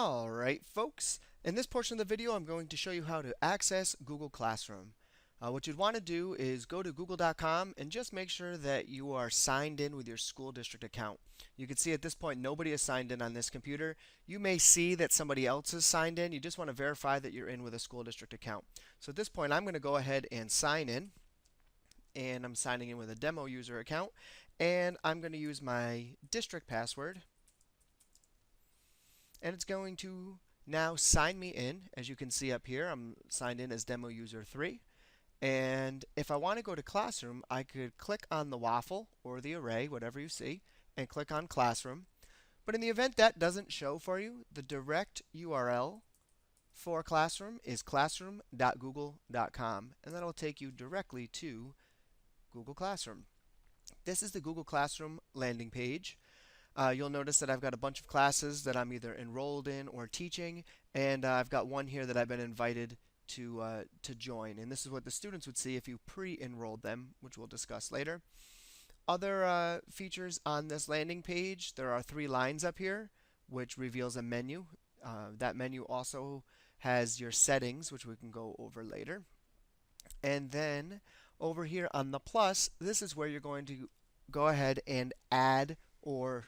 Alright folks, in this portion of the video I'm going to show you how to access Google Classroom. What you'd want to do is go to google.com and just make sure that you are signed in with your school district account. You can see at this point nobody is signed in on this computer. You may see that somebody else is signed in. You just want to verify that you're in with a school district account. So at this point I'm going to go ahead and sign in, and I'm signing in with a demo user account, and I'm going to use my district password, and it's going to now sign me in. As you can see up here, I'm signed in as demo user 3. And if I want to go to Classroom, I could click on the waffle or the array, whatever you see, and click on Classroom. But in the event that doesn't show for you, the direct URL for Classroom is classroom.google.com, and that'll take you directly to Google Classroom. This is the Google Classroom landing page. You'll notice that I've got a bunch of classes that I'm either enrolled in or teaching, and I've got one here that I've been invited to join. And this is what the students would see if you pre-enrolled them, which we'll discuss later. Other features on this landing page, there are 3 lines up here, which reveals a menu. That menu also has your settings, which we can go over later. And then over here on the plus, this is where you're going to go ahead and add or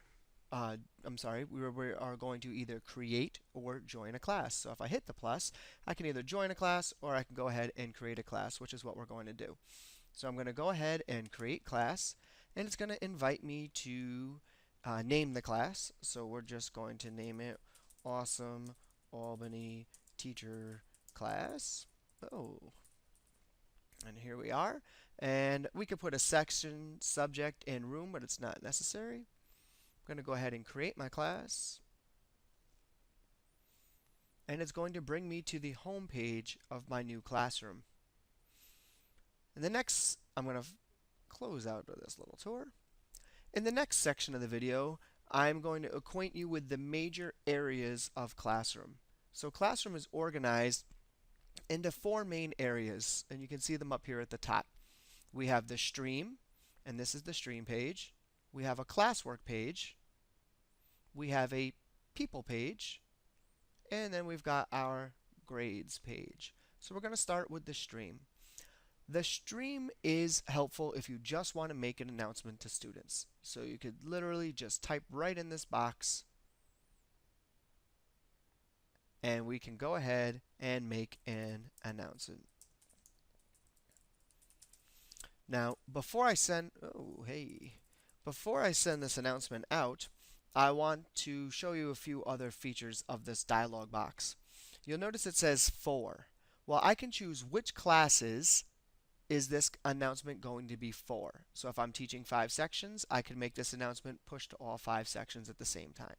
we are going to either create or join a class. So if I hit the plus, I can either join a class or I can go ahead and create a class, which is what we're going to do. So I'm going to go ahead and create class, and it's going to invite me to name the class. So we're just going to name it Awesome Albany Teacher Class. Oh, and here we are. And we could put a section, subject, and room, but it's not necessary. I'm going to go ahead and create my class, and it's going to bring me to the home page of my new classroom. And the next, I'm going to close out of this little tour. In the next section of the video, I'm going to acquaint you with the major areas of Classroom. So Classroom is organized into 4 main areas, and you can see them up here at the top. We have the stream, and this is the stream page. We have a classwork page, we have a people page, and then we've got our grades page. So we're going to start with the stream. The stream is helpful if you just want to make an announcement to students. So you could literally just type right in this box, and we can go ahead and make an announcement. Now, before I send this announcement out, I want to show you a few other features of this dialog box. You'll notice it says for. Well, I can choose which classes is this announcement going to be for. So if I'm teaching 5 sections, I can make this announcement push to all 5 sections at the same time.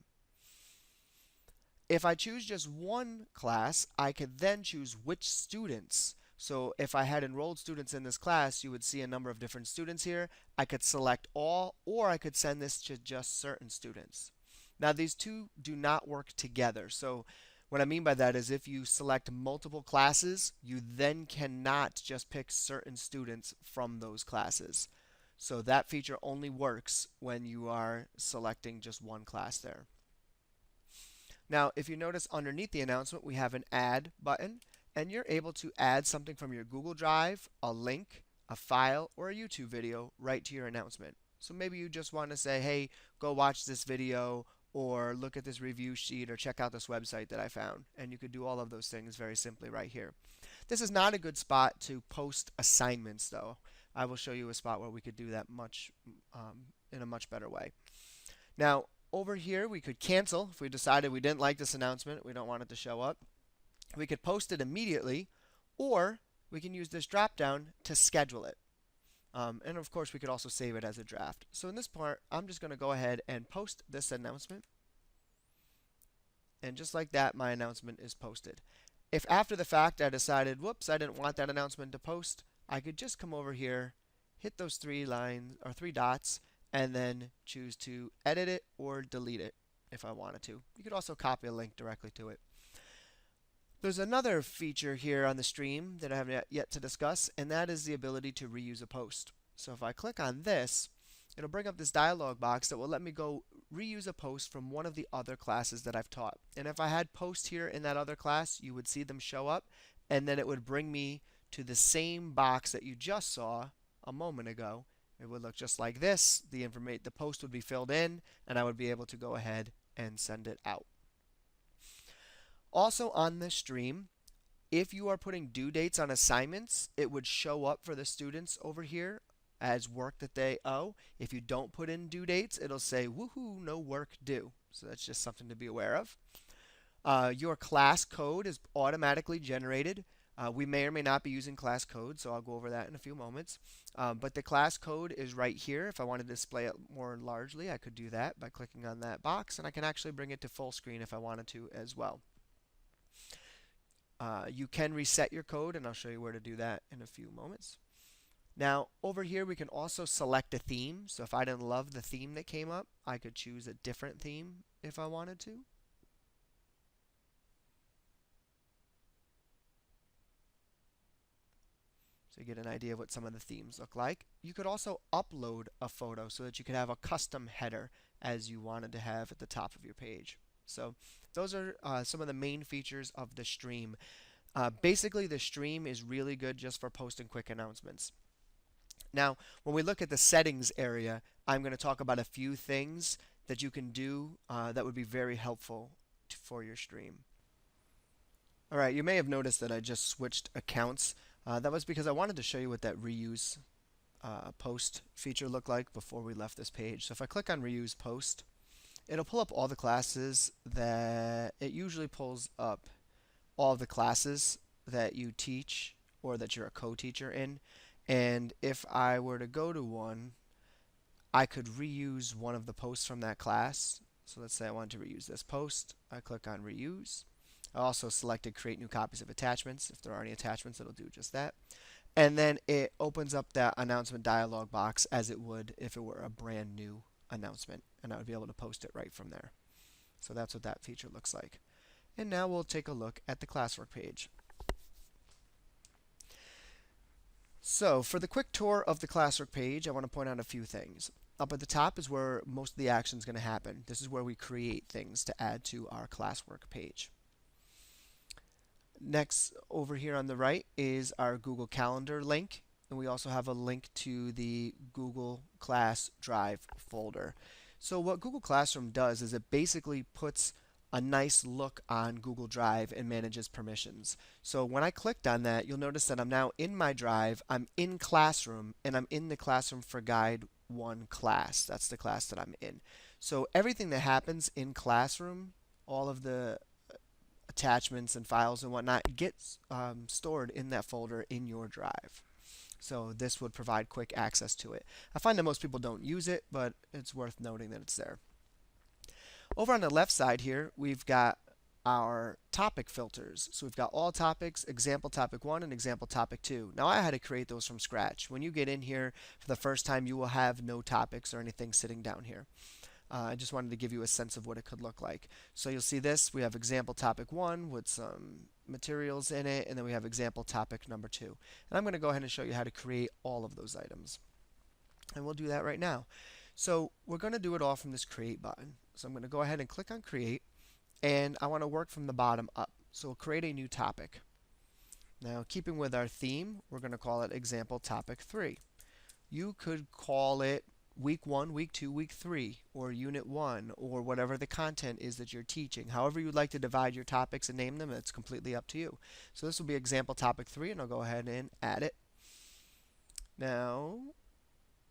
If I choose just one class, I could then choose which students. So if I had enrolled students in this class, you would see a number of different students here. I could select all, or I could send this to just certain students. Now these two do not work together. So what I mean by that is if you select multiple classes, you then cannot just pick certain students from those classes. So that feature only works when you are selecting just one class there. Now if you notice underneath the announcement, we have an add button. And you're able to add something from your Google Drive, a link, a file, or a YouTube video right to your announcement. So maybe you just want to say, hey, go watch this video, or look at this review sheet, or check out this website that I found. And you could do all of those things very simply right here. This is not a good spot to post assignments, though. I will show you a spot where we could do that in a much better way. Now, over here, we could cancel if we decided we didn't like this announcement, we don't want it to show up. We could post it immediately, or we can use this drop down to schedule it. And of course, we could also save it as a draft. So in this part, I'm just going to go ahead and post this announcement. And just like that, my announcement is posted. If after the fact I decided, whoops, I didn't want that announcement to post, I could just come over here, hit those 3 dots, and then choose to edit it or delete it if I wanted to. You could also copy a link directly to it. There's another feature here on the stream that I haven't yet to discuss, and that is the ability to reuse a post. So if I click on this, it'll bring up this dialog box that will let me go reuse a post from one of the other classes that I've taught. And if I had posts here in that other class, you would see them show up, and then it would bring me to the same box that you just saw a moment ago. It would look just like this. The post would be filled in, and I would be able to go ahead and send it out. Also on this stream, if you are putting due dates on assignments, it would show up for the students over here as work that they owe. If you don't put in due dates, it'll say, woohoo, no work due. So that's just something to be aware of. Your class code is automatically generated. We may or may not be using class code, so I'll go over that in a few moments. But the class code is right here. If I wanted to display it more largely, I could do that by clicking on that box, and I can actually bring it to full screen if I wanted to as well. You can reset your code, and I'll show you where to do that in a few moments. Now, over here, we can also select a theme. So if I didn't love the theme that came up, I could choose a different theme if I wanted to. So you get an idea of what some of the themes look like. You could also upload a photo so that you could have a custom header as you wanted to have at the top of your page. So those are some of the main features of the stream. Basically, the stream is really good just for posting quick announcements. Now, when we look at the settings area, I'm going to talk about a few things that you can do that would be very helpful for your stream. All right, you may have noticed that I just switched accounts. That was because I wanted to show you what that reuse post feature looked like before we left this page. So if I click on reuse post, it'll pull up all the classes that it usually pulls up all of the classes that you teach or that you're a co-teacher in. And if I were to go to one, I could reuse one of the posts from that class. So let's say I want to reuse this post. I click on reuse. I also selected create new copies of attachments. If there are any attachments, it'll do just that. And then it opens up that announcement dialog box as it would if it were a brand new announcement, and I would be able to post it right from there. So that's what that feature looks like. And now we'll take a look at the classwork page. So for the quick tour of the classwork page, I want to point out a few things. Up at the top is where most of the action is going to happen. This is where we create things to add to our classwork page. Next, over here on the right is our Google Calendar link, and we also have a link to the Google Class Drive folder. So what Google Classroom does is it basically puts a nice look on Google Drive and manages permissions. So when I clicked on that, you'll notice that I'm now in my Drive, I'm in Classroom, and I'm in the Classroom for Guide 1 class. That's the class that I'm in. So everything that happens in Classroom, all of the attachments and files and whatnot, gets stored in that folder in your Drive. So this would provide quick access to it. I find that most people don't use it, but it's worth noting that it's there. Over on the left side here, we've got our topic filters. So we've got all topics, example topic 1 and example topic 2. Now I had to create those from scratch. When you get in here for the first time, you will have no topics or anything sitting down here. I just wanted to give you a sense of what it could look like. So you'll see this, we have example topic 1 with some materials in it, and then we have example topic number 2. And I'm going to go ahead and show you how to create all of those items. And we'll do that right now. So we're going to do it all from this create button. So I'm going to go ahead and click on create, and I want to work from the bottom up. So we'll create a new topic. Now, keeping with our theme, we're going to call it example topic 3. You could call it week 1, week 2, week 3, or unit 1, or whatever the content is that you're teaching. However you'd like to divide your topics and name them, it's completely up to you. So this will be example topic 3, and I'll go ahead and add it. Now,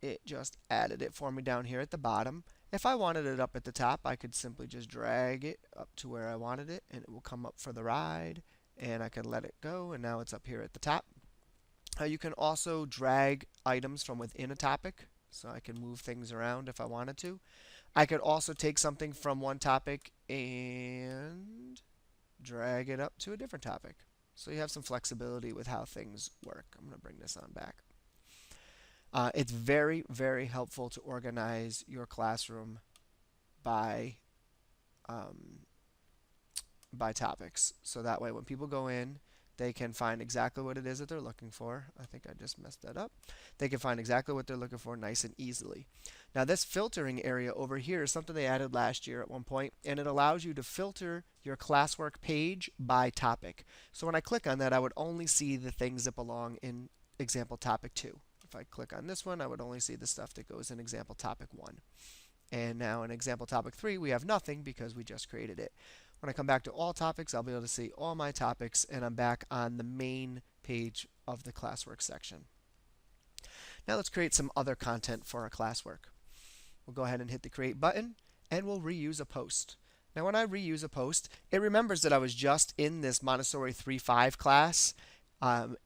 it just added it for me down here at the bottom. If I wanted it up at the top, I could simply just drag it up to where I wanted it, and it will come up for the ride, and I can let it go, and now it's up here at the top. You can also drag items from within a topic, so I can move things around if I wanted to. I could also take something from one topic and drag it up to a different topic. So you have some flexibility with how things work. I'm going to bring this on back. It's very, very helpful to organize your classroom by topics. So that way when people go in They can find exactly what it is that they're looking for. I think I just messed that up. They can find exactly what they're looking for nice and easily. Now this filtering area over here is something they added last year at one point, and it allows you to filter your classwork page by topic. So when I click on that, I would only see the things that belong in example topic 2. If I click on this one, I would only see the stuff that goes in example topic 1. And now in example topic 3, we have nothing because we just created it. When I come back to all topics, I'll be able to see all my topics, and I'm back on the main page of the classwork section. Now let's create some other content for our classwork. We'll go ahead and hit the create button, and we'll reuse a post. Now when I reuse a post, it remembers that I was just in this Montessori 3.5 class.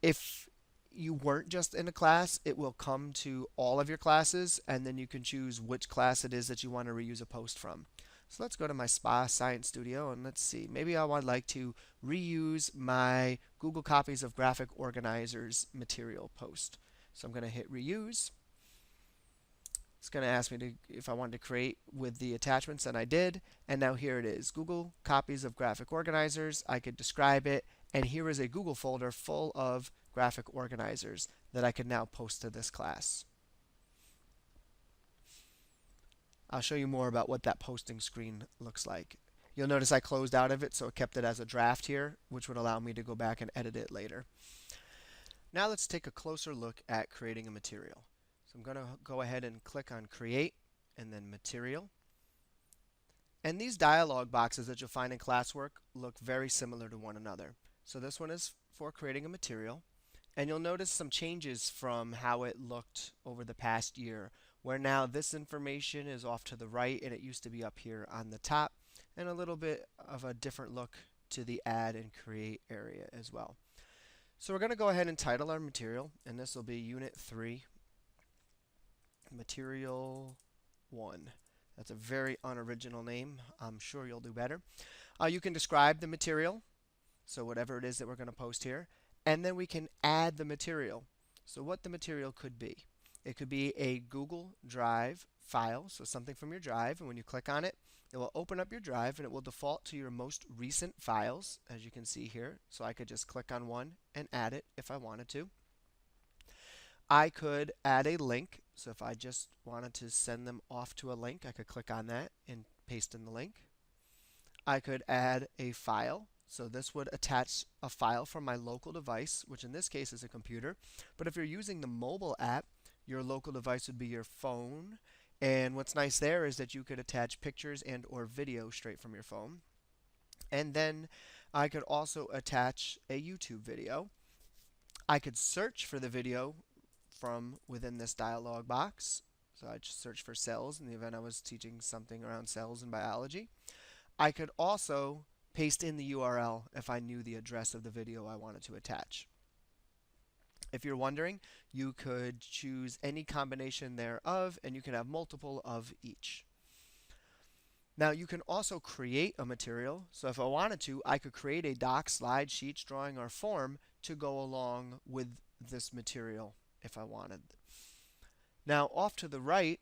If you weren't just in a class, it will come to all of your classes, and then you can choose which class it is that you want to reuse a post from. So let's go to my SPA Science Studio, and let's see. Maybe I would like to reuse my Google Copies of Graphic Organizers material post. So I'm going to hit reuse. It's going to ask me if I wanted to create with the attachments, and I did. And now here it is, Google Copies of Graphic Organizers. I could describe it, and here is a Google folder full of graphic organizers that I can now post to this class. I'll show you more about what that posting screen looks like. You'll notice I closed out of it, so it kept it as a draft here, which would allow me to go back and edit it later. Now let's take a closer look at creating a material. So I'm going to go ahead and click on Create and then Material. And these dialog boxes that you'll find in Classwork look very similar to one another. So this one is for creating a material. And you'll notice some changes from how it looked over the past year, where now this information is off to the right and it used to be up here on the top, and a little bit of a different look to the add and create area as well. So we're going to go ahead and title our material, and this will be Unit 3, Material 1. That's a very unoriginal name. I'm sure you'll do better. You can describe the material, so whatever it is that we're going to post here, and then we can add the material. So what the material could be. It could be a Google Drive file, so something from your drive, and when you click on it, it will open up your drive and it will default to your most recent files, as you can see here. So I could just click on one and add it if I wanted to. I could add a link, so if I just wanted to send them off to a link, I could click on that and paste in the link. I could add a file, so this would attach a file from my local device, which in this case is a computer. But if you're using the mobile app, your local device would be your phone, and what's nice there is that you could attach pictures and or video straight from your phone. And then I could also attach a YouTube video. I could search for the video from within this dialog box. So I just search for cells in the event I was teaching something around cells in biology. I could also paste in the URL if I knew the address of the video I wanted to attach. If you're wondering, you could choose any combination thereof, and you can have multiple of each. Now you can also create a material. So if I wanted to, I could create a doc, slide, sheets, drawing, or form to go along with this material if I wanted. Now off to the right,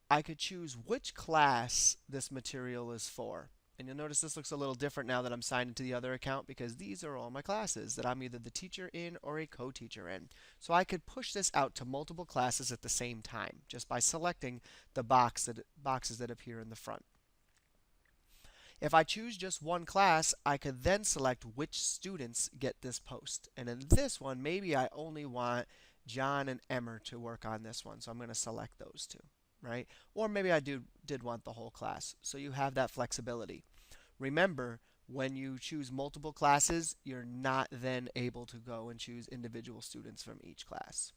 I could choose which class this material is for. And you'll notice this looks a little different now that I'm signed into the other account, because these are all my classes that I'm either the teacher in or a co-teacher in. So I could push this out to multiple classes at the same time just by selecting the boxes that appear in the front. If I choose just one class, I could then select which students get this post. And in this one, maybe I only want John and Emmer to work on this one, so I'm going to select those two. Right? Or maybe I did want the whole class. So you have that flexibility. Remember, when you choose multiple classes, you're not then able to go and choose individual students from each class.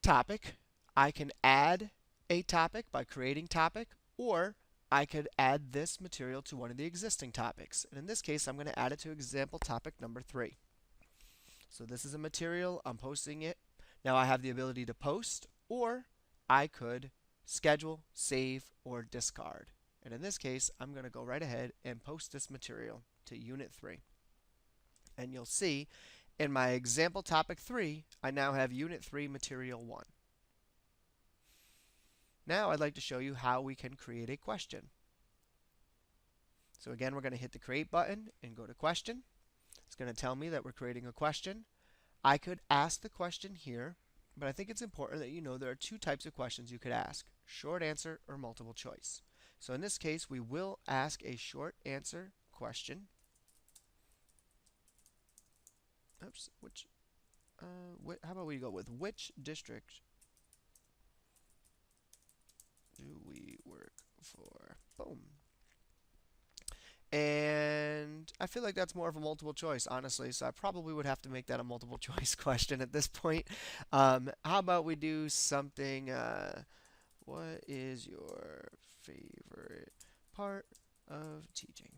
Topic. I can add a topic by creating topic, or I could add this material to one of the existing topics. And in this case, I'm going to add it to example topic number 3. So this is a material. I'm posting it. Now I have the ability to post, or I could schedule, save, or discard. And in this case, I'm going to go right ahead and post this material to Unit 3. And you'll see in my example topic 3, I now have Unit 3 Material 1. Now I'd like to show you how we can create a question. So again, we're going to hit the Create button and go to Question. It's It's going to tell me that we're creating a question. I could ask the question here, but I think it's important that you know there are two types of questions you could ask: short answer or multiple choice. So in this case, we will ask a short answer question. Oops, how about we go with which district do we work for? Boom. And I feel like that's more of a multiple choice, honestly, so I probably would have to make that a multiple choice question at this point. How about we do something, what is your favorite part of teaching?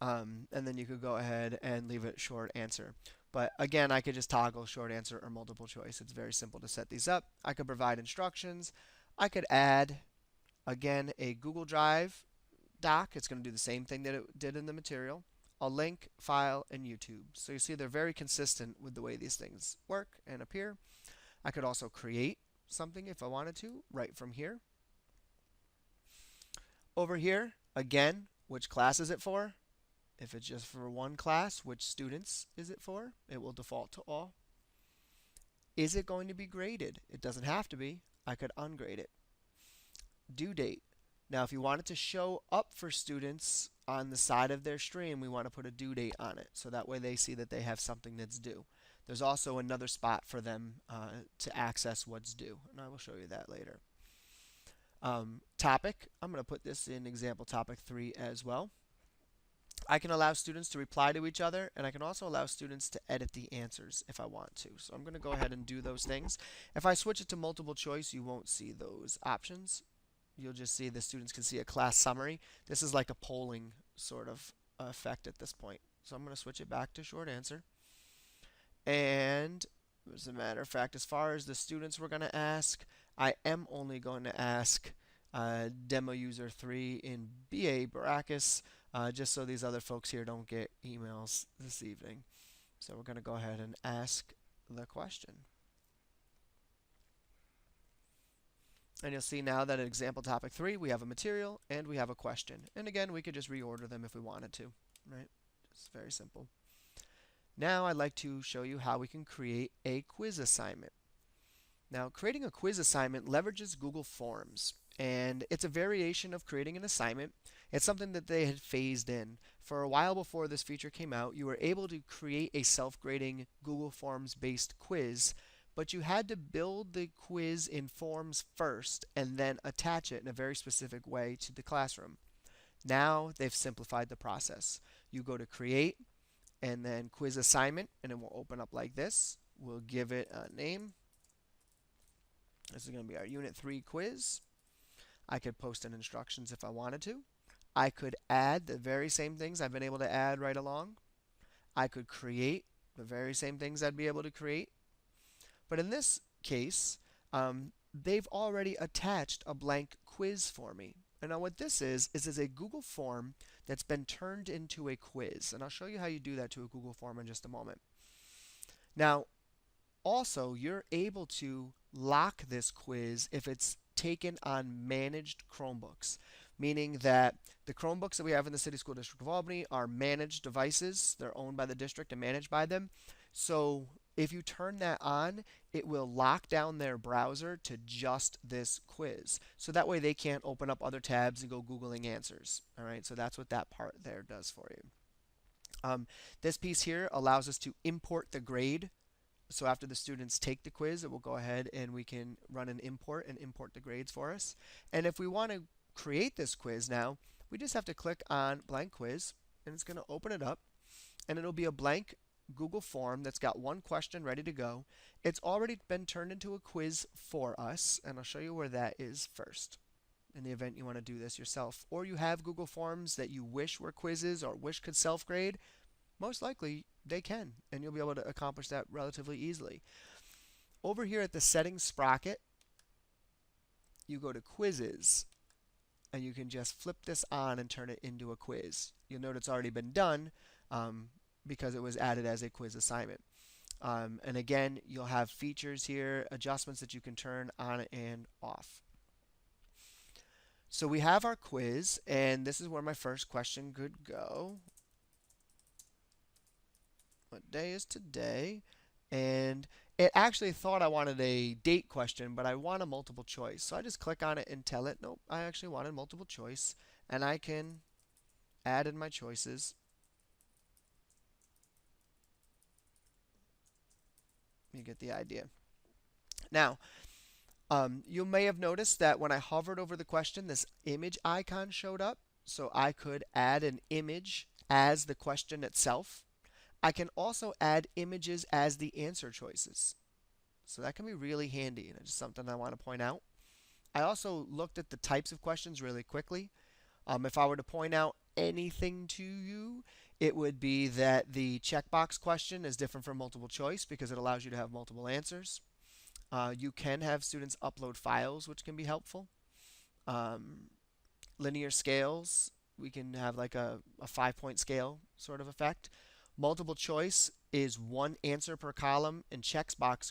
And then you could go ahead and leave it short answer. But again, I could just toggle short answer or multiple choice. It's very simple to set these up. I could provide instructions. I could add, again, a Google Drive doc. It's going to do the same thing that it did in the material. A link, file, and YouTube. So you see they're very consistent with the way these things work and appear. I could also create something if I wanted to right from here. Over here, again, which class is it for? If it's just for one class, which students is it for? It will default to all. Is it going to be graded? It doesn't have to be. I could ungrade it. Due date. Now, if you want it to show up for students on the side of their stream, we want to put a due date on it, so that way they see that they have something that's due. There's also another spot for them to access what's due, and I will show you that later. Topic. I'm going to put this in example topic 3 as well. I can allow students to reply to each other, and I can also allow students to edit the answers if I want to. So I'm going to go ahead and do those things. If I switch it to multiple choice, you won't see those options. You'll just see the students can see a class summary. This is like a polling sort of effect at this point. So I'm going to switch it back to short answer. And as a matter of fact, as far as the students we're going to ask, I am only going to ask demo user 3 in BA Baracus, just so these other folks here don't get emails this evening. So we're going to go ahead and ask the question. And you'll see now that at example topic 3, we have a material and we have a question. And again, we could just reorder them if we wanted to, right? It's very simple. Now I'd like to show you how we can create a quiz assignment. Now, creating a quiz assignment leverages Google Forms, and it's a variation of creating an assignment. It's something that they had phased in. For a while before this feature came out, you were able to create a self-grading Google Forms-based quiz, but you had to build the quiz in Forms first and then attach it in a very specific way to the classroom. Now they've simplified the process. You go to Create and then Quiz Assignment, and it will open up like this. We'll give it a name. This is going to be our Unit 3 quiz. I could post in instructions if I wanted to. I could add the very same things I've been able to add right along. I could create the very same things I'd be able to create. But in this case, they've already attached a blank quiz for me. And now what this is a Google form that's been turned into a quiz. And I'll show you how you do that to a Google form in just a moment. Now, also, you're able to lock this quiz if it's taken on managed Chromebooks, meaning that the Chromebooks that we have in the City School District of Albany are managed devices. They're owned by the district and managed by them. So if you turn that on, it will lock down their browser to just this quiz. So that way they can't open up other tabs and go Googling answers. All right, so that's what that part there does for you. This piece here allows us to import the grade. So after the students take the quiz, it will go ahead and we can run an import and import the grades for us. And if we want to create this quiz now, we just have to click on blank quiz, and it's going to open it up, and it'll be a blank Google form that's got one question ready to go. It's already been turned into a quiz for us, and I'll show you where that is first in the event you want to do this yourself. Or you have Google Forms that you wish were quizzes or wish could self-grade. Most likely they can, and you'll be able to accomplish that relatively easily. Over here at the settings sprocket, you go to quizzes, and you can just flip this on and turn it into a quiz. You'll note it's already been done because it was added as a quiz assignment. And again, you'll have features here, adjustments that you can turn on and off. So we have our quiz, and this is where my first question could go. What day is today? And it actually thought I wanted a date question, but I want a multiple choice. So I just click on it and tell it, nope, I actually wanted multiple choice. And I can add in my choices. You get the idea. Now, you may have noticed that when I hovered over the question, this image icon showed up. So I could add an image as the question itself. I can also add images as the answer choices. So that can be really handy, and it's something I want to point out. I also looked at the types of questions really quickly. If I were to point out anything to you, it would be that the checkbox question is different from multiple choice because it allows you to have multiple answers. You can have students upload files, which can be helpful. Um, Linear scales, we can have like a 5-point scale sort of effect. Multiple choice is one answer per column, and checkbox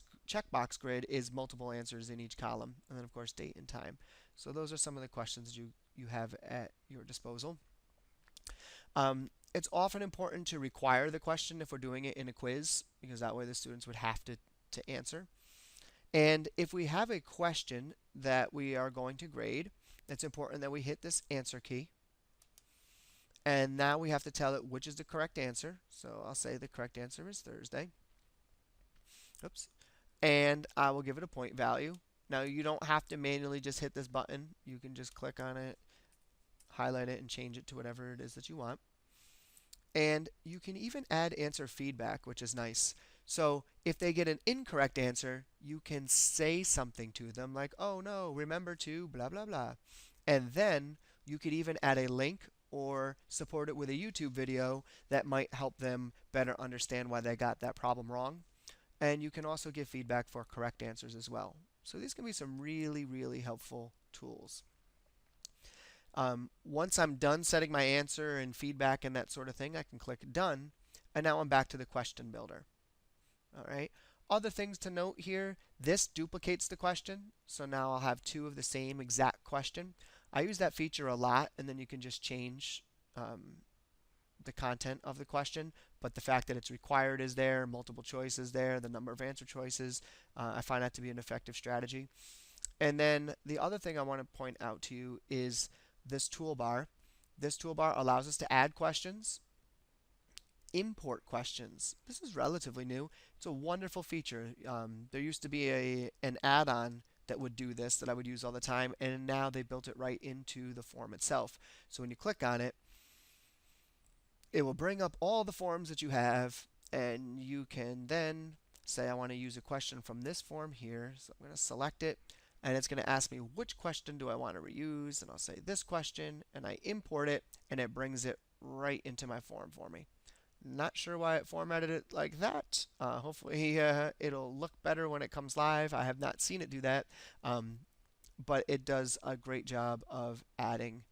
grid is multiple answers in each column, and then of course date and time. So those are some of the questions you have at your disposal. It's often important to require the question if we're doing it in a quiz, because that way the students would have to answer. And if we have a question that we are going to grade, it's important that we hit this answer key. And now we have to tell it which is the correct answer. So I'll say the correct answer is Thursday. Oops. And I will give it a point value. Now you don't have to manually just hit this button. You can just click on it, highlight it, and change it to whatever it is that you want. And you can even add answer feedback, which is nice. So if they get an incorrect answer, you can say something to them like, oh no, remember to blah, blah, blah. And then you could even add a link or support it with a YouTube video that might help them better understand why they got that problem wrong. And you can also give feedback for correct answers as well. So these can be some really, really helpful tools. Once I'm done setting my answer and feedback and that sort of thing, I can click Done. And now I'm back to the question builder. All right. Other things to note here, this duplicates the question. So now I'll have two of the same exact question. I use that feature a lot, and then you can just change the content of the question. But the fact that it's required is there, multiple choice is there, the number of answer choices, I find that to be an effective strategy. And then the other thing I want to point out to you is this toolbar. This toolbar allows us to add questions, import questions. This is relatively new. It's a wonderful feature. There used to be an add-on that would do this that I would use all the time, and now they built it right into the form itself. So when you click on it, it will bring up all the forms that you have, and you can then say I want to use a question from this form here. So I'm going to select it, and it's going to ask me which question do I want to reuse, and I'll say this question, and I import it, and it brings it right into my form for me. Not sure why it formatted it like that. Hopefully it'll look better when it comes live. I have not seen it do that, but it does a great job of adding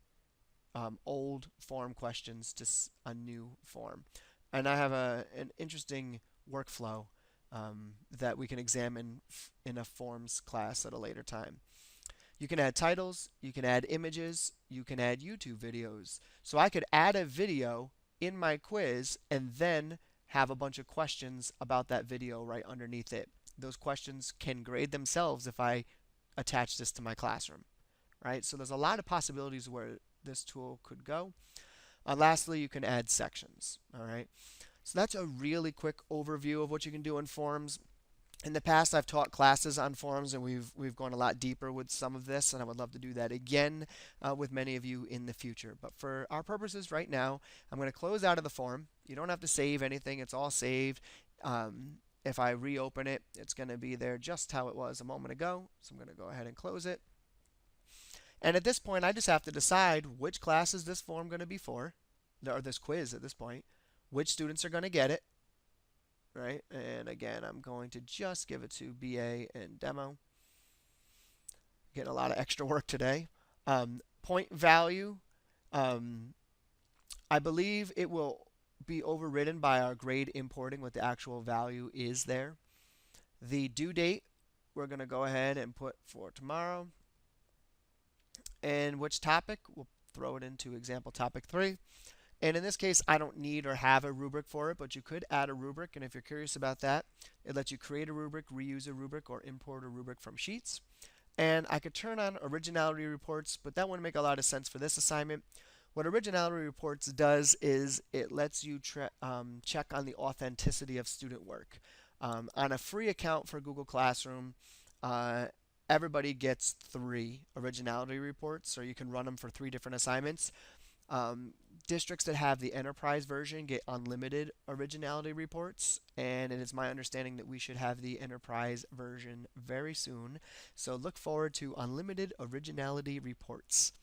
old form questions to a new form. And I have an interesting workflow that we can examine in a forms class at a later time. You can add titles, you can add images, you can add YouTube videos. So I could add a video in my quiz and then have a bunch of questions about that video right underneath it. Those questions can grade themselves if I attach this to my classroom, right? So there's a lot of possibilities where this tool could go. Lastly, you can add sections, all right? So that's a really quick overview of what you can do in forms. In the past, I've taught classes on forms, and we've gone a lot deeper with some of this, and I would love to do that again with many of you in the future. But for our purposes right now, I'm going to close out of the form. You don't have to save anything. It's all saved. If I reopen it, it's going to be there just how it was a moment ago. So I'm going to go ahead and close it. And at this point, I just have to decide which class is this form going to be for, or this quiz at this point, which students are going to get it. Right, and again, I'm going to just give it to BA and demo. Getting a lot of extra work today. Point value, I believe it will be overridden by our grade importing what the actual value is there. The due date, we're going to go ahead and put for tomorrow. And which topic, we'll throw it into example topic 3. And in this case, I don't need or have a rubric for it, but you could add a rubric. And if you're curious about that, it lets you create a rubric, reuse a rubric, or import a rubric from Sheets. And I could turn on originality reports, but that wouldn't make a lot of sense for this assignment. What originality reports does is it lets you check on the authenticity of student work. On a free account for Google Classroom, uh, everybody gets 3 originality reports, or you can run them for 3 different assignments. Um, Districts that have the enterprise version get unlimited originality reports, and it is my understanding that we should have the enterprise version very soon. So look forward to unlimited originality reports.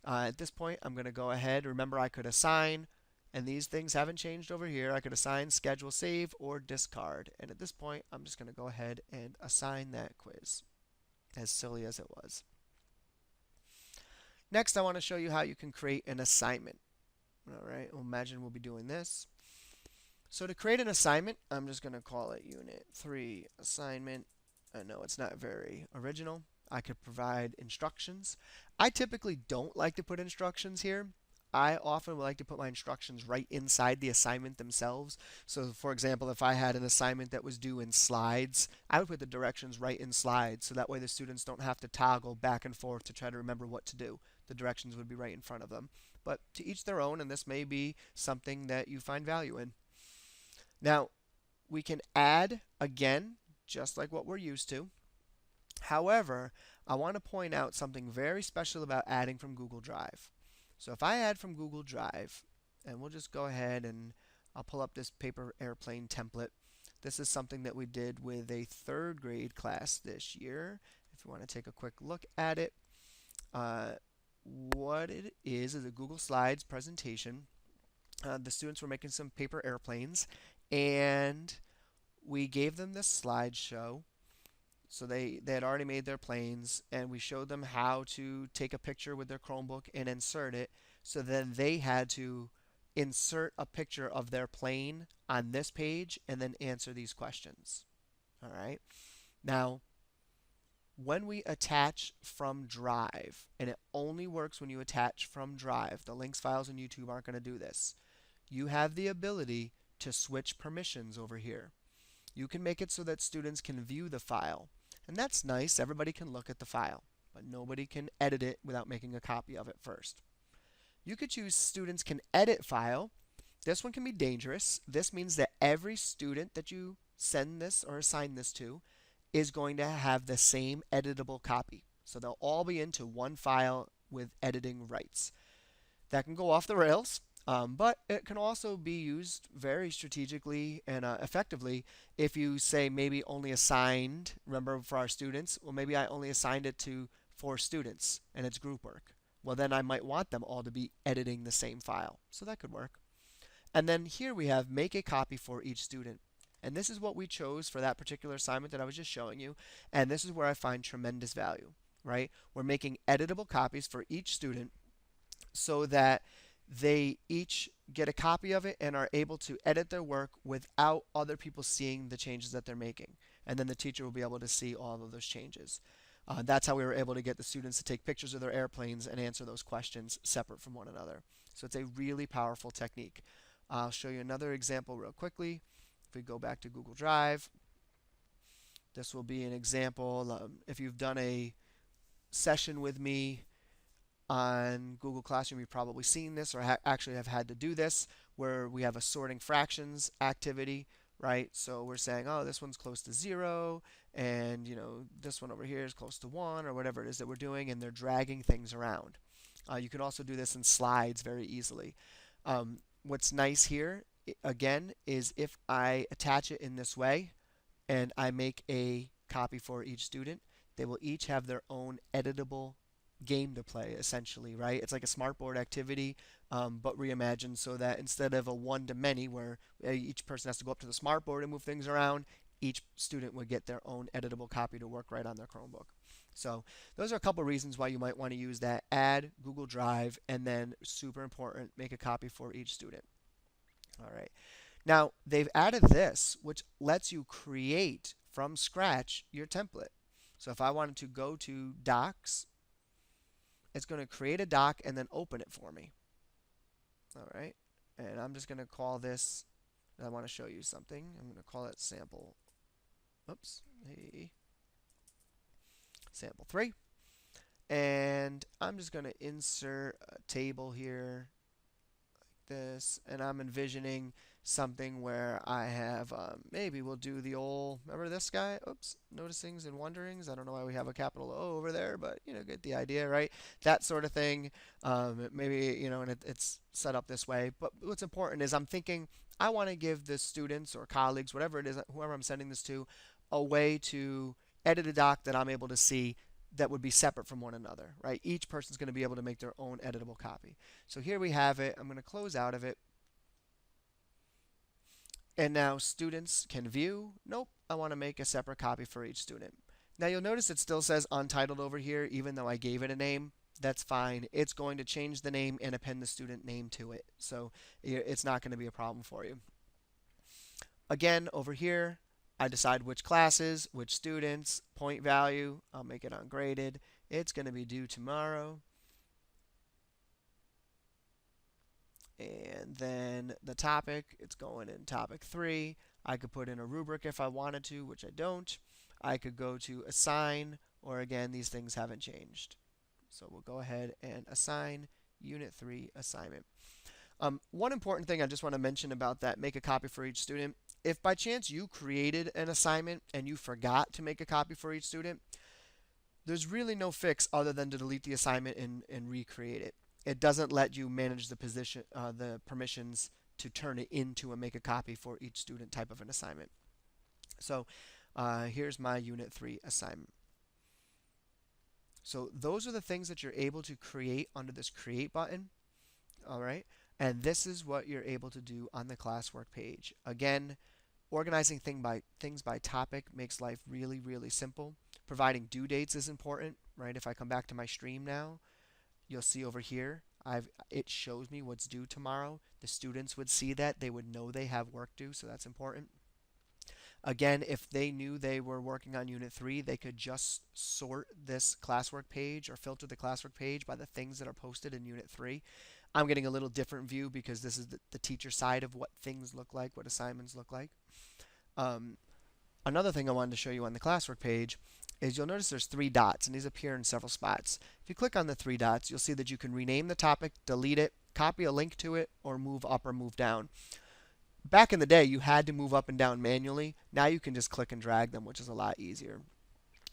At this point, I'm going to go ahead. Remember, I could assign, and these things haven't changed over here. I could assign, schedule, save, or discard. And at this point, I'm just going to go ahead and assign that quiz, as silly as it was. Next, I want to show you how you can create an assignment. All right, well, imagine we'll be doing this. So to create an assignment, I'm just going to call it Unit 3 Assignment. I know it's not very original. I could provide instructions. I typically don't like to put instructions here. I often would like to put my instructions right inside the assignment themselves. So for example, if I had an assignment that was due in slides, I would put the directions right in slides so that way the students don't have to toggle back and forth to try to remember what to do. The directions would be right in front of them. But to each their own, and this may be something that you find value in. Now, we can add again, just like what we're used to. However, I want to point out something very special about adding from Google Drive. So if I add from Google Drive, and we'll just go ahead and I'll pull up this paper airplane template. This is something that we did with a 3rd grade class this year. If you want to take a quick look at it, what it is a Google Slides presentation. The students were making some paper airplanes, and we gave them this slideshow. So they had already made their planes, and we showed them how to take a picture with their Chromebook and insert it. So then they had to insert a picture of their plane on this page and then answer these questions. All right. Now, when we attach from Drive, and it only works when you attach from Drive, the links files in YouTube aren't going to do this, you have the ability to switch permissions over here. You can make it so that students can view the file. And that's nice, everybody can look at the file, but nobody can edit it without making a copy of it first. You could choose students can edit file. This one can be dangerous. This means that every student that you send this or assign this to is going to have the same editable copy. So they'll all be into one file with editing rights. That can go off the rails. But it can also be used very strategically and effectively if you say maybe only assigned, remember for our students, well maybe I only assigned it to 4 students and it's group work. Well then I might want them all to be editing the same file. So that could work. And then here we have make a copy for each student. And this is what we chose for that particular assignment that I was just showing you. And this is where I find tremendous value, right? We're making editable copies for each student so that they each get a copy of it and are able to edit their work without other people seeing the changes that they're making. And then the teacher will be able to see all of those changes. That's how we were able to get the students to take pictures of their airplanes and answer those questions separate from one another. So it's a really powerful technique. I'll show you another example real quickly. If we go back to Google Drive, this will be an example. If you've done a session with me on Google Classroom, you've probably seen this or actually have had to do this, where we have a sorting fractions activity, right? So we're saying, oh, this one's close to 0, and this one over here is close to 1, or whatever it is that we're doing, and they're dragging things around. You can also do this in slides very easily. What's nice here, again, is if I attach it in this way, and I make a copy for each student, they will each have their own editable game to play, essentially, right? It's like a smartboard activity, but reimagined so that instead of a one-to-many where each person has to go up to the smartboard and move things around, each student would get their own editable copy to work right on their Chromebook. So those are a couple reasons why you might want to use that. Add Google Drive, and then super important, make a copy for each student. All right. Now they've added this, which lets you create from scratch your template. So if I wanted to go to Docs, it's going to create a doc and then open it for me. All right. And I'm just going to call this, I want to show you something. I'm going to call it sample, oops, hey, sample 3. And I'm just going to insert a table here this, and I'm envisioning something where I have maybe we'll do the old, remember this guy? Oops, noticings and wonderings. I don't know why we have a capital O over there, but get the idea, right? That sort of thing. Maybe and it's set up this way. But what's important is I'm thinking I want to give the students or colleagues, whatever it is, whoever I'm sending this to, a way to edit a doc that I'm able to see that would be separate from one another, right? Each person's going to be able to make their own editable copy. So here we have it. I'm going to close out of it. And now students can view. Nope, I want to make a separate copy for each student. Now you'll notice it still says Untitled over here, even though I gave it a name. That's fine. It's going to change the name and append the student name to it. So it's not going to be a problem for you. Again, over here, I decide which classes, which students, point value. I'll make it ungraded. It's going to be due tomorrow. And then the topic, it's going in topic 3. I could put in a rubric if I wanted to, which I don't. I could go to assign, or again, these things haven't changed. So we'll go ahead and assign Unit 3 assignment. One important thing I just want to mention about that, make a copy for each student. If by chance you created an assignment and you forgot to make a copy for each student, there's really no fix other than to delete the assignment and recreate it. It doesn't let you manage the permissions to turn it into a make a copy for each student type of an assignment. So here's my Unit 3 assignment. So those are the things that you're able to create under this Create button. All right. And this is what you're able to do on the Classwork page. Again, organizing things by topic makes life really, really simple. Providing due dates is important, right? If I come back to my stream now, you'll see over here, it shows me what's due tomorrow. The students would see that. They would know they have work due, so that's important. Again, if they knew they were working on Unit 3, they could just sort this Classwork page or filter the Classwork page by the things that are posted in Unit 3. I'm getting a little different view because this is the teacher side of what things look like, what assignments look like. Another thing I wanted to show you on the Classwork page is you'll notice there's 3 dots, and these appear in several spots. If you click on the 3 dots, you'll see that you can rename the topic, delete it, copy a link to it, or move up or move down. Back in the day, you had to move up and down manually. Now you can just click and drag them, which is a lot easier.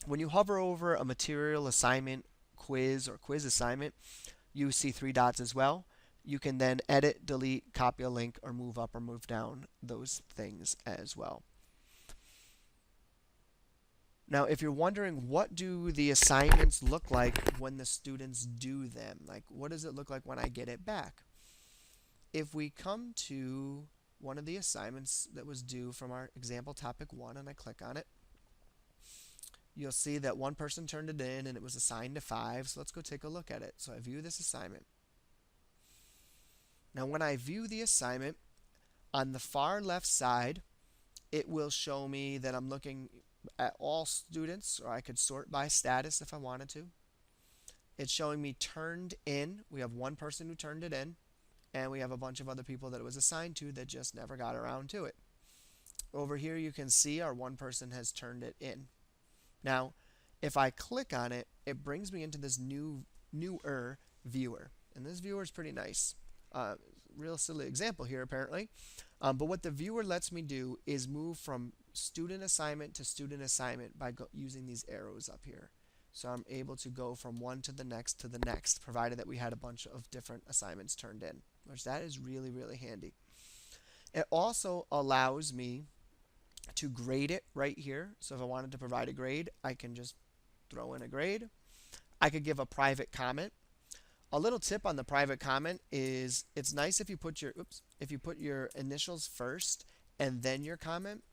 When you hover over a material, assignment, quiz, or quiz assignment, you see 3 dots as well. You can then edit, delete, copy a link, or move up or move down those things as well. Now, if you're wondering what do the assignments look like when the students do them, like what does it look like when I get it back? If we come to one of the assignments that was due from our example topic 1 and I click on it, you'll see that one person turned it in and it was assigned to 5. So let's go take a look at it. So I view this assignment. Now when I view the assignment, on the far left side, it will show me that I'm looking at all students, or I could sort by status if I wanted to. It's showing me turned in. We have one person who turned it in, and we have a bunch of other people that it was assigned to that just never got around to it. Over here you can see our one person has turned it in. Now, if I click on it, it brings me into this newer viewer, and this viewer is pretty nice. Real silly example here apparently, but what the viewer lets me do is move from student assignment to student assignment by using these arrows up here. So I'm able to go from one to the next, provided that we had a bunch of different assignments turned in, which that is really, really handy. It also allows me to grade it right here. So if I wanted to provide a grade, I can just throw in a grade. I could give a private comment. A little tip on the private comment is it's nice if you put your initials first and then your comment,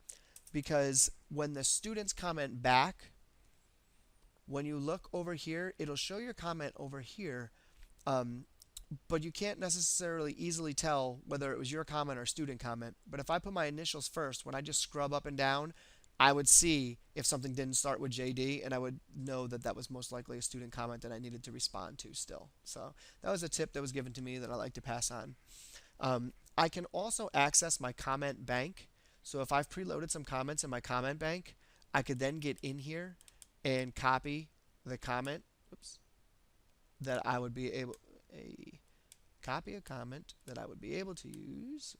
because when the students comment back, when you look over here, it'll show your comment over here, but you can't necessarily easily tell whether it was your comment or student comment. But if I put my initials first, when I just scrub up and down, I would see if something didn't start with JD, and I would know that that was most likely a student comment that I needed to respond to still. So that was a tip that was given to me that I like to pass on. I can also access my comment bank. So if I've preloaded some comments in my comment bank, I could then get in here and copy the comment. Oops, that I would be able a copy a comment that I would be able to use.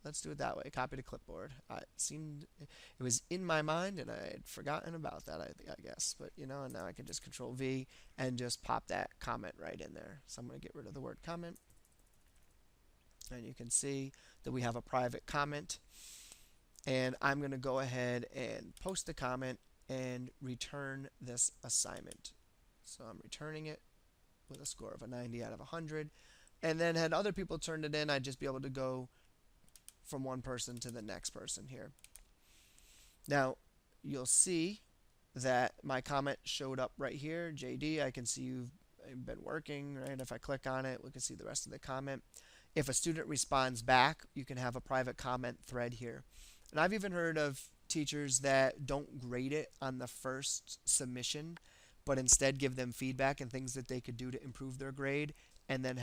Let's do it that way. Copy to clipboard. It was in my mind and I had forgotten about that. I guess, but and now I can just Control V and just pop that comment right in there. So I'm going to get rid of the word comment, and you can see that we have a private comment. And I'm going to go ahead and post the comment and return this assignment. So I'm returning it with a score of a 90 out of 100. And then had other people turned it in, I'd just be able to go from one person to the next person here. Now, you'll see that my comment showed up right here. JD, I can see you've been working, right? If I click on it, we can see the rest of the comment. If a student responds back, you can have a private comment thread here. And I've even heard of teachers that don't grade it on the first submission, but instead give them feedback and things that they could do to improve their grade, and then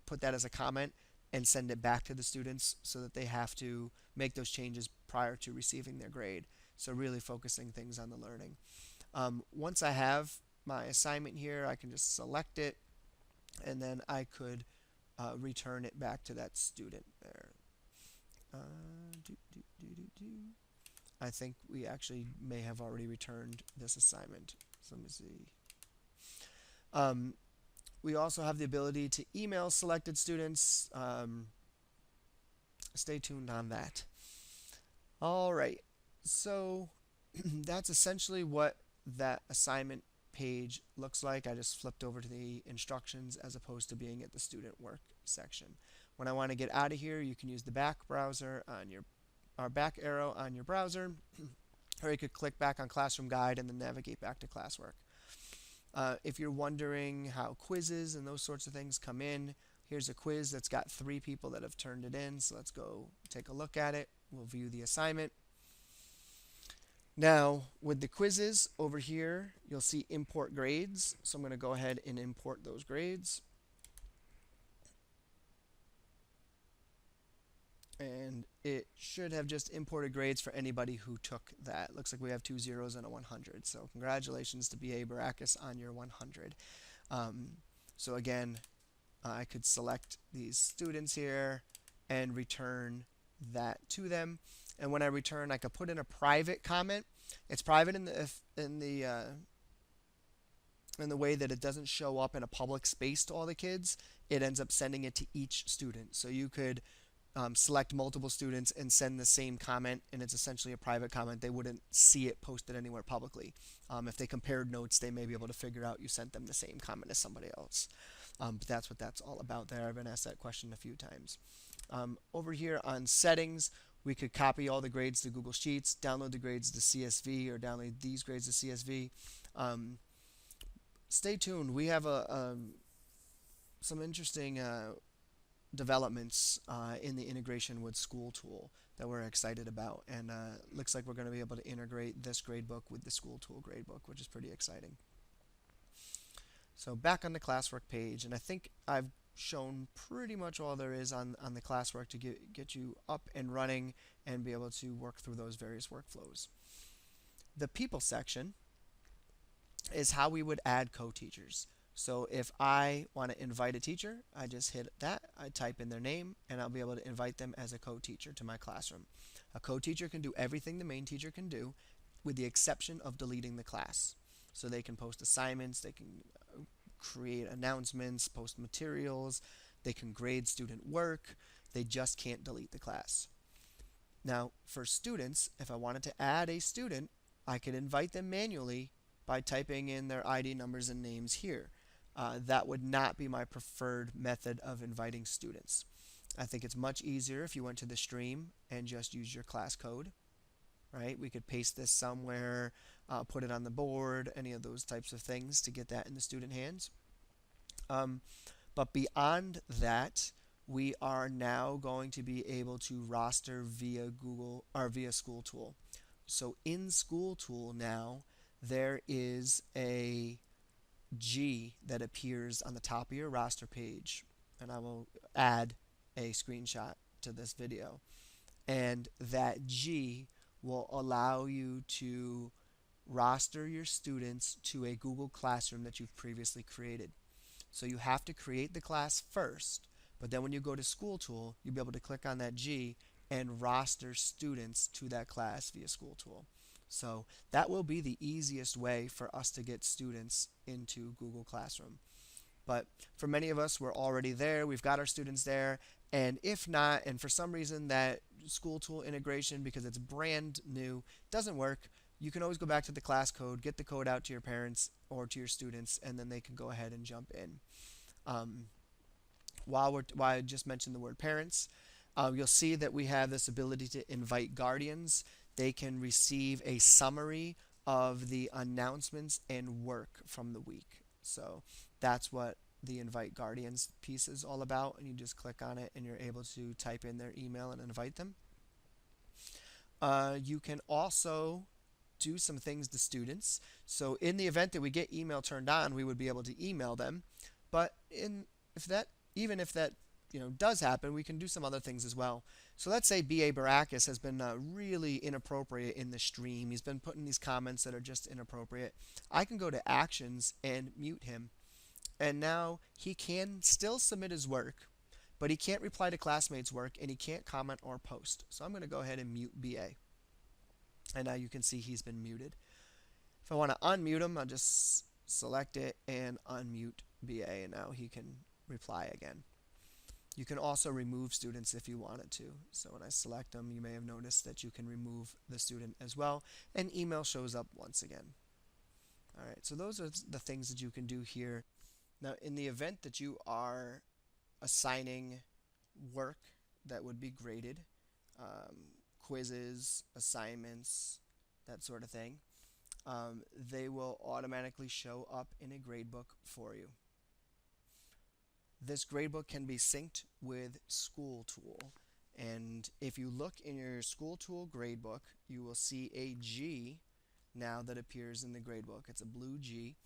put that as a comment and send it back to the students so that they have to make those changes prior to receiving their grade. So really focusing things on the learning. Once I have my assignment here, I can just select it, and then I could return it back to that student there. I think we actually may have already returned this assignment. So let me see. We also have the ability to email selected students. Stay tuned on that. All right. So that's essentially what that assignment page looks like. I just flipped over to the instructions as opposed to being at the student work section. When I want to get out of here, you can use the back browser on your back arrow on your browser, or you could click back on Classroom Guide and then navigate back to Classwork. If you're wondering how quizzes and those sorts of things come in, here's a quiz that's got 3 people that have turned it in. So let's go take a look at it. We'll view the assignment. Now, with the quizzes over here, you'll see import grades. So I'm going to go ahead and import those grades. And it should have just imported grades for anybody who took that. Looks like we have 2 zeros and a 100. So congratulations to B.A. Barakis on your 100. So again, I could select these students here and return that to them. And when I return, I could put in a private comment. It's private in the way that it doesn't show up in a public space to all the kids. It ends up sending it to each student. So you could select multiple students and send the same comment, and it's essentially a private comment. They wouldn't see it posted anywhere publicly. If they compared notes, they may be able to figure out you sent them the same comment as somebody else. But that's what that's all about there. I've been asked that question a few times. Over here on settings, we could copy all the grades to Google Sheets, download the grades to CSV, or download these grades to CSV. Stay tuned. We have some interesting developments in the integration with School Tool that we're excited about, and looks like we're going to be able to integrate this gradebook with the School Tool gradebook, which is pretty exciting. So back on the Classwork page, and I think I've shown pretty much all there is on the Classwork to get you up and running and be able to work through those various workflows. The People section is how we would add co-teachers. So if I want to invite a teacher, I just hit that, I type in their name, and I'll be able to invite them as a co-teacher to my classroom. A co-teacher can do everything the main teacher can do, with the exception of deleting the class. So they can post assignments, they can create announcements, post materials, they can grade student work, they just can't delete the class. Now, for students, if I wanted to add a student, I could invite them manually by typing in their ID numbers and names here. That would not be my preferred method of inviting students. I think it's much easier if you went to the stream and just use your class code, right? We could paste this somewhere, put it on the board, any of those types of things to get that in the student hands. But beyond that, we are now going to be able to roster via Google or via School Tool. So in School Tool now, there is a G that appears on the top of your roster page, and I will add a screenshot to this video. And that G will allow you to roster your students to a Google Classroom that you've previously created. So you have to create the class first, but then when you go to School Tool, you'll be able to click on that G and roster students to that class via School Tool. So that will be the easiest way for us to get students into Google Classroom. But for many of us, we're already there. We've got our students there. And if not, and for some reason that School Tool integration, because it's brand new, doesn't work, you can always go back to the class code, get the code out to your parents or to your students, and then they can go ahead and jump in. Um, while I just mentioned the word parents, you'll see that we have this ability to invite guardians. They can receive a summary of the announcements and work from the week. So that's what the invite guardians piece is all about, and you just click on it and you're able to type in their email and invite them. You can also do some things to students. So in the event that we get email turned on, we would be able to email them. But even if that does happen, we can do some other things as well. So let's say B.A. Baracus has been really inappropriate in the stream. He's been putting these comments that are just inappropriate. I can go to Actions and mute him. And now he can still submit his work, but he can't reply to classmates' work and he can't comment or post. So I'm going to go ahead and mute BA. And now you can see he's been muted. If I want to unmute him, I'll just select it and unmute BA, and now he can reply again. You can also remove students if you wanted to. So when I select them, you may have noticed that you can remove the student as well, and email shows up once again. All right, so those are the things that you can do here. Now, in the event that you are assigning work that would be graded, quizzes, assignments, that sort of thing, they will automatically show up in a gradebook for you. This gradebook can be synced with School Tool. And if you look in your School Tool gradebook, you will see a G now that appears in the gradebook. It's a blue G.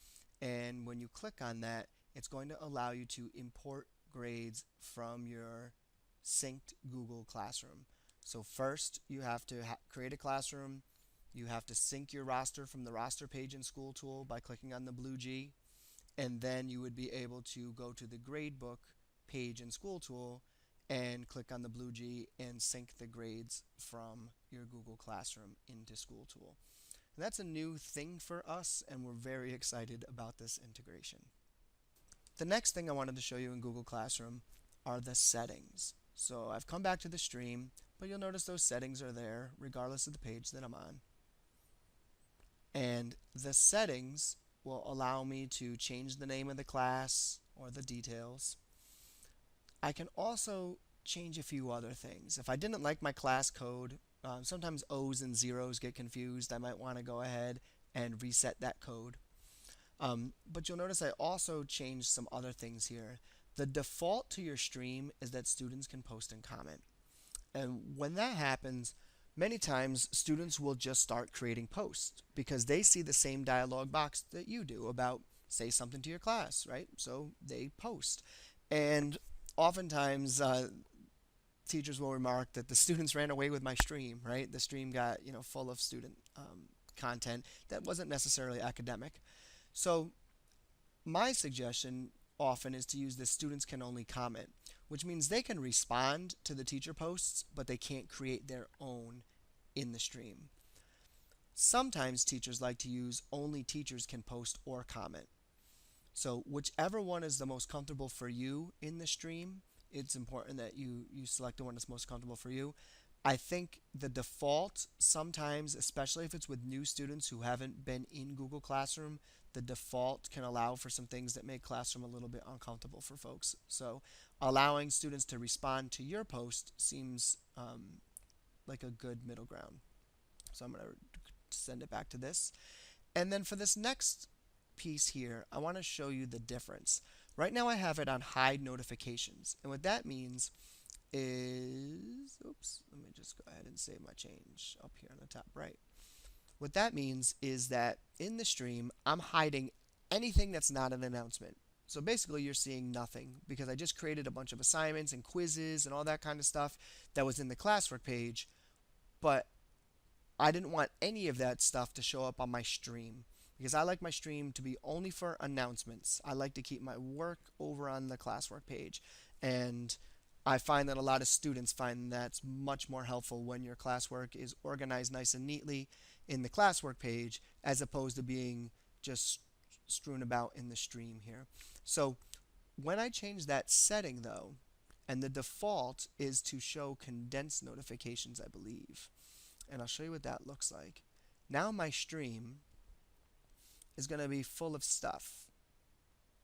And when you click on that, it's going to allow you to import grades from your synced Google Classroom. So first, you have to create a classroom. You have to sync your roster from the roster page in School Tool by clicking on the blue G. And then you would be able to go to the gradebook page in School Tool and click on the blue G and sync the grades from your Google Classroom into School Tool. And that's a new thing for us, and we're very excited about this integration. The next thing I wanted to show you in Google Classroom are the settings. So I've come back to the stream, but you'll notice those settings are there regardless of the page that I'm on. And the settings will allow me to change the name of the class or the details. I can also change a few other things. If I didn't like my class code, sometimes O's and zeros get confused. I might want to go ahead and reset that code. But you'll notice I also changed some other things here. The default to your stream is that students can post and comment. And when that happens, many times students will just start creating posts because they see the same dialog box that you do about say something to your class, right? So they post. And oftentimes teachers will remark that the students ran away with my stream, right? The stream got full of student content that wasn't necessarily academic. So my suggestion often is to use the students can only comment, which means they can respond to the teacher posts, but they can't create their own in the stream. Sometimes teachers like to use only teachers can post or comment. So whichever one is the most comfortable for you in the stream, it's important that you select the one that's most comfortable for you. I think the default sometimes, especially if it's with new students who haven't been in Google Classroom, the default can allow for some things that make Classroom a little bit uncomfortable for folks. So allowing students to respond to your post seems like a good middle ground. So I'm going to send it back to this. And then for this next piece here, I want to show you the difference. Right now I have it on hide notifications. And what that means is, oops, let me just go ahead and save my change up here on the top right. What that means is that in the stream, I'm hiding anything that's not an announcement. So basically, you're seeing nothing because I just created a bunch of assignments and quizzes and all that kind of stuff that was in the classwork page, but I didn't want any of that stuff to show up on my stream because I like my stream to be only for announcements. I like to keep my work over on the classwork page. And I find that a lot of students find that's much more helpful when your classwork is organized nice and neatly in the classwork page as opposed to being just strewn about in the stream here. So when I change that setting though, and the default is to show condensed notifications, I believe, and I'll show you what that looks like. Now my stream is going to be full of stuff,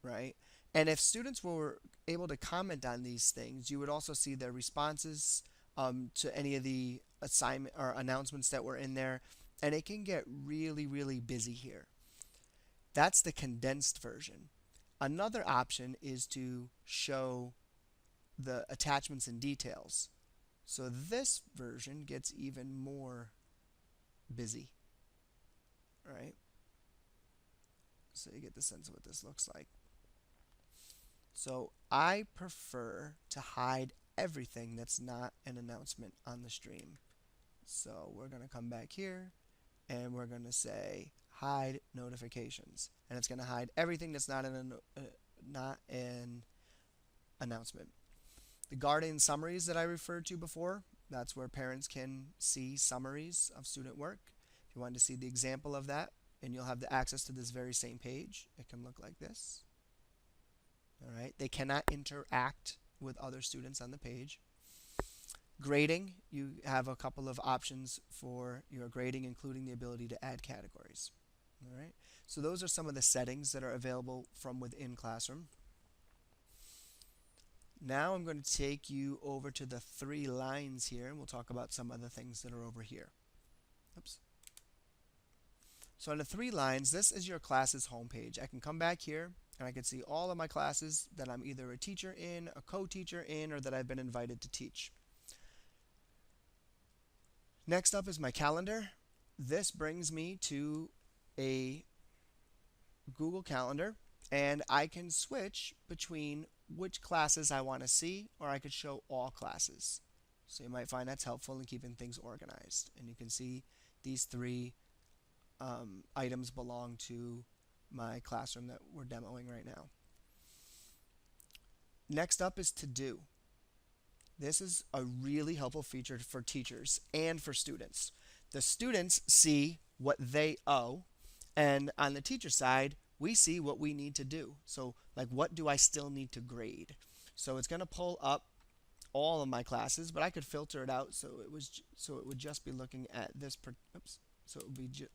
right? And if students were able to comment on these things, you would also see their responses to any of the assignment or announcements that were in there, and it can get really, really busy here. That's the condensed version. Another option is to show the attachments and details. So this version gets even more busy, right? So you get the sense of what this looks like. So I prefer to hide everything that's not an announcement on the stream. So we're going to come back here and we're going to say hide notifications, and it's going to hide everything that's not an announcement. The Guardian summaries that I referred to before, that's where parents can see summaries of student work. If you want to see the example of that, and you'll have the access to this very same page, it can look like this. All right, they cannot interact with other students on the page. Grading, you have a couple of options for your grading, including the ability to add categories. All right, so those are some of the settings that are available from within Classroom. Now I'm going to take you over to the 3 lines here, and we'll talk about some of the things that are over here. Oops. So on the 3 lines, this is your class's homepage. I can come back here and I can see all of my classes that I'm either a teacher in, a co-teacher in, or that I've been invited to teach. Next up is my calendar. This brings me to a Google Calendar, and I can switch between which classes I want to see, or I could show all classes. So you might find that's helpful in keeping things organized. And you can see these 3 items belong to my classroom that we're demoing right now. Next up is To Do. This is a really helpful feature for teachers and for students. The students see what they owe, and on the teacher side, we see what we need to do. So like, what do I still need to grade? So it's going to pull up all of my classes, but I could filter it out so it would just be looking at this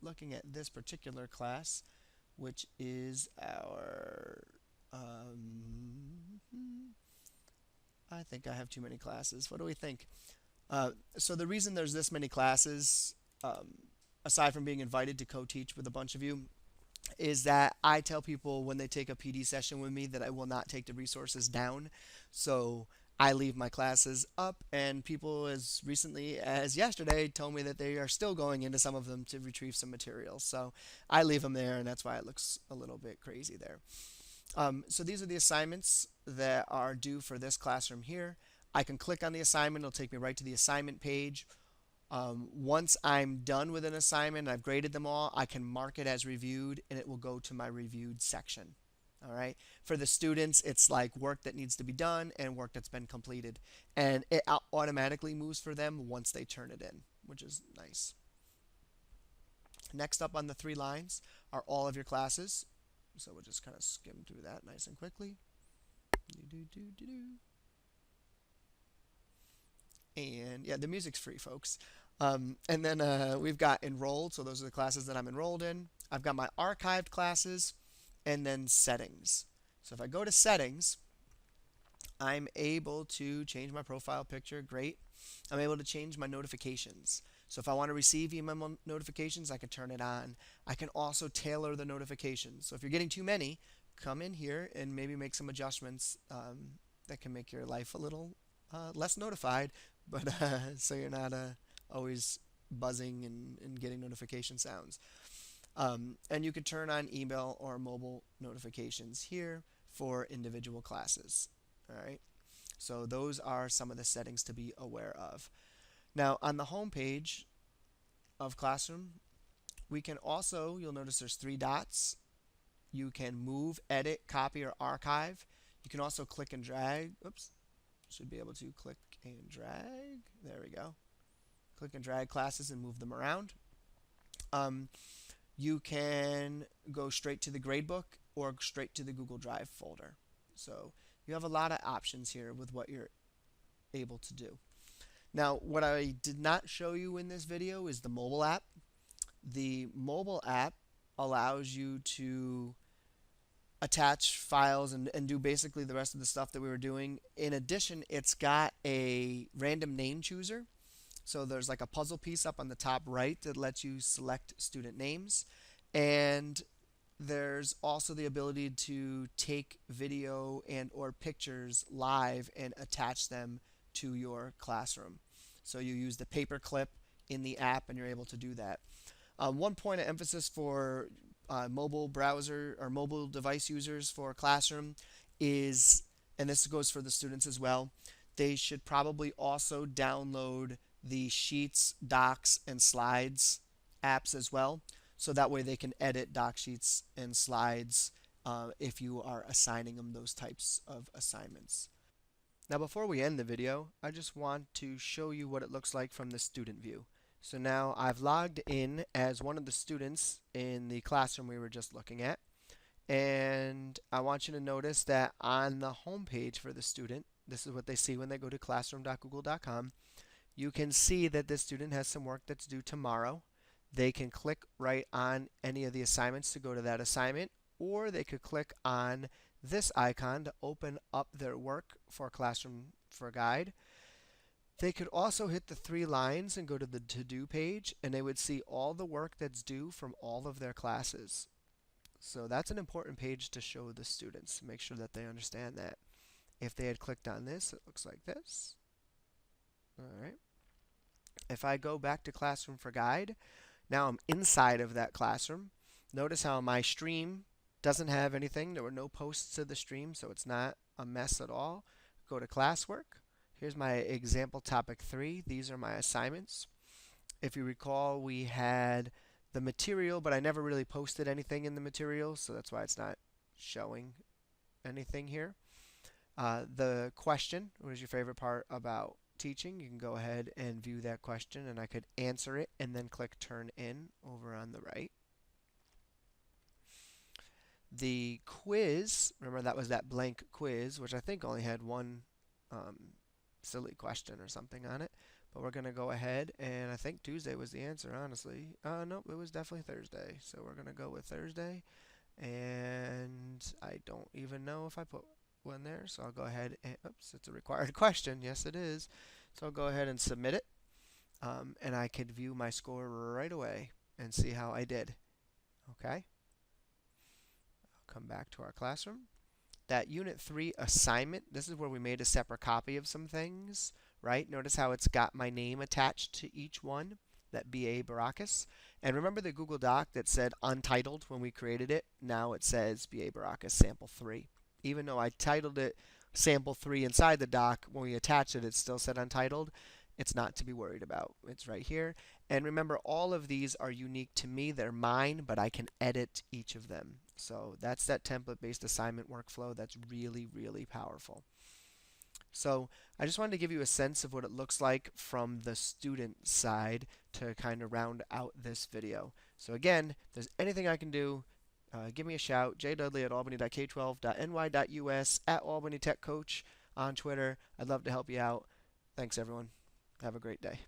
looking at this particular class, which is our I think I have too many classes. What do we think? So the reason there's this many classes, aside from being invited to co-teach with a bunch of you, is that I tell people when they take a PD session with me that I will not take the resources down. So I leave my classes up, and people as recently as yesterday told me that they are still going into some of them to retrieve some materials. So I leave them there, and that's why it looks a little bit crazy there. So these are the assignments that are due for this classroom here. I can click on the assignment. It'll take me right to the assignment page. Once I'm done with an assignment and I've graded them all, I can mark it as reviewed, and it will go to my reviewed section. All right. For the students, it's like work that needs to be done and work that's been completed, and it automatically moves for them once they turn it in, which is nice. Next up on the 3 lines are all of your classes. So we'll just kind of skim through that nice and quickly. And yeah, the music's free, folks. And then we've got enrolled, so those are the classes that I'm enrolled in. I've got my archived classes, and then settings. So if I go to settings, I'm able to change my profile picture. Great. I'm able to change my notifications. So if I want to receive email notifications, I can turn it on. I can also tailor the notifications. So if you're getting too many, come in here and maybe make some adjustments that can make your life a little less notified, but so you're not always buzzing and getting notification sounds. And you can turn on email or mobile notifications here. for individual classes. All right. So those are some of the settings to be aware of. Now on the home page of Classroom, we can also, you'll notice there's three dots. You can move, edit, copy, or archive. You can also click and drag. Oops, should be able to click and drag. There we go. Click and drag classes and move them around. You can go straight to the gradebook or straight to the Google Drive folder. So you have a lot of options here with what you're able to do. Now, what I did not show you in this video is the mobile app. The mobile app allows you to attach files and do basically the rest of the stuff that we were doing. In addition, it's got a random name chooser. So there's like a puzzle piece up on the top right that lets you select student names. And there's also the ability to take video and or pictures live and attach them to your classroom. So you use the paper clip in the app and you're able to do that. One point of emphasis for mobile browser or mobile device users for Classroom is, and this goes for the students as well, they should probably also download the Sheets, Docs, and Slides apps as well, so that way they can edit doc sheets and slides if you are assigning them those types of assignments. Now before we end the video, I just want to show you what it looks like from the student view. So now I've logged in as one of the students in the classroom we were just looking at, and I want you to notice that on the home page for the student, this is what they see when they go to classroom.google.com. You can see that this student has some work that's due tomorrow. They can click right on any of the assignments to go to that assignment, or they could click on this icon to open up their work for Classroom for Guide. They could also hit the three lines and go to the to-do page, and they would see all the work that's due from all of their classes. So that's an important page to show the students, make sure that they understand that. If they had clicked on this, it looks like this. All right. If I go back to Classroom for Guide, now I'm inside of that classroom. Notice how my stream doesn't have anything. There were no posts to the stream, so it's not a mess at all. Go to Classwork. Here's my example topic 3. These are my assignments. If you recall, we had the material, but I never really posted anything in the material, so that's why it's not showing anything here. The question, what is your favorite part about teaching? You can go ahead and view that question, and I could answer it and then click Turn In over on the right. The quiz, remember that was that blank quiz, which I think only had one silly question or something on it. But we're going to go ahead, and I think Tuesday was the answer, honestly. Nope, it was definitely Thursday. So we're going to go with Thursday. And I don't even know if I put one there. So I'll go ahead and, oops, it's a required question. Yes, it is. So I'll go ahead and submit it. And I could view my score right away and see how I did. Okay. I'll come back to our classroom. That Unit 3 assignment, this is where we made a separate copy of some things, right? Notice how it's got my name attached to each one, that B.A. Baracus. And remember the Google Doc that said Untitled when we created it? Now it says B.A. Baracus Sample 3. Even though I titled it Sample 3 inside the doc, when we attached it, it still said Untitled. It's not to be worried about. It's right here. And remember, all of these are unique to me. They're mine, but I can edit each of them. So that's that template-based assignment workflow that's really, really powerful. So I just wanted to give you a sense of what it looks like from the student side to kind of round out this video. So again, if there's anything I can do, give me a shout. jdudley@albany.k12.ny.us, @albanytechcoach on Twitter. I'd love to help you out. Thanks, everyone. Have a great day.